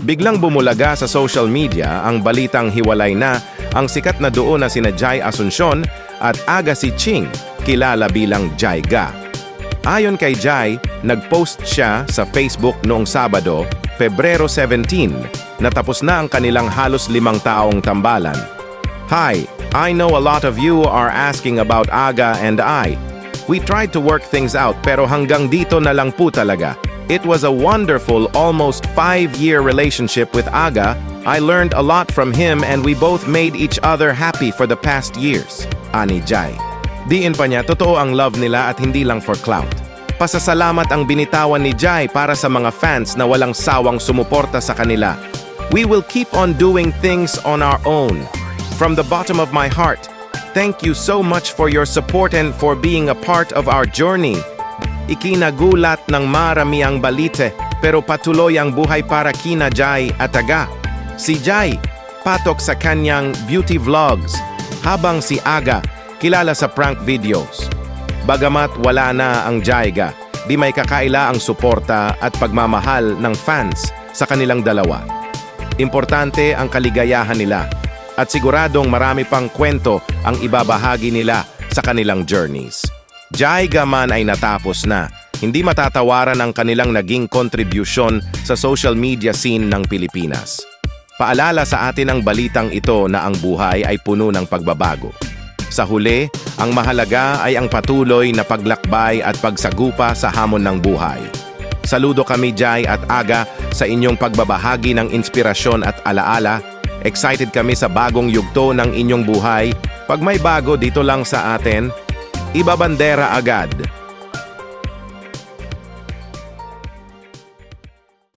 Biglang bumulaga sa social media ang balitang hiwalay na ang sikat na duo na sina Jai Asuncion at Aga Si Ching, kilala bilang Jai Ga. Ayon kay Jai, nag-post siya sa Facebook noong Sabado, Pebrero 17, natapos na ang kanilang halos 5 taong tambalan. Hi, I know a lot of you are asking about Aga and I. We tried to work things out pero hanggang dito na lang po talaga. It was a wonderful, almost 5-year relationship with Aga. I learned a lot from him and we both made each other happy for the past years. Ani Jai. Diin pa niya, totoo ang love nila at hindi lang for clout. Pasasalamat ang binitawan ni Jai para sa mga fans na walang sawang sumuporta sa kanila. We will keep on doing things on our own. From the bottom of my heart, thank you so much for your support and for being a part of our journey. Ikinagulat ng marami ang balite pero patuloy ang buhay para kina Jai at Aga. Si Jai, patok sa kanyang beauty vlogs, habang si Aga, kilala sa prank videos. Bagamat wala na ang Jaiga, di may kakaila ang suporta at pagmamahal ng fans sa kanilang dalawa. Importante ang kaligayahan nila at siguradong marami pang kwento ang ibabahagi nila sa kanilang journeys. Jaiga man ay natapos na, hindi matatawaran ang kanilang naging kontribusyon sa social media scene ng Pilipinas. Paalala sa atin ang balitang ito na ang buhay ay puno ng pagbabago. Sa huli, ang mahalaga ay ang patuloy na paglakbay at pagsagupa sa hamon ng buhay. Saludo kami Jai at Aga sa inyong pagbabahagi ng inspirasyon at alaala. Excited kami sa bagong yugto ng inyong buhay. Pag may bago dito lang sa atin, ibabandera agad.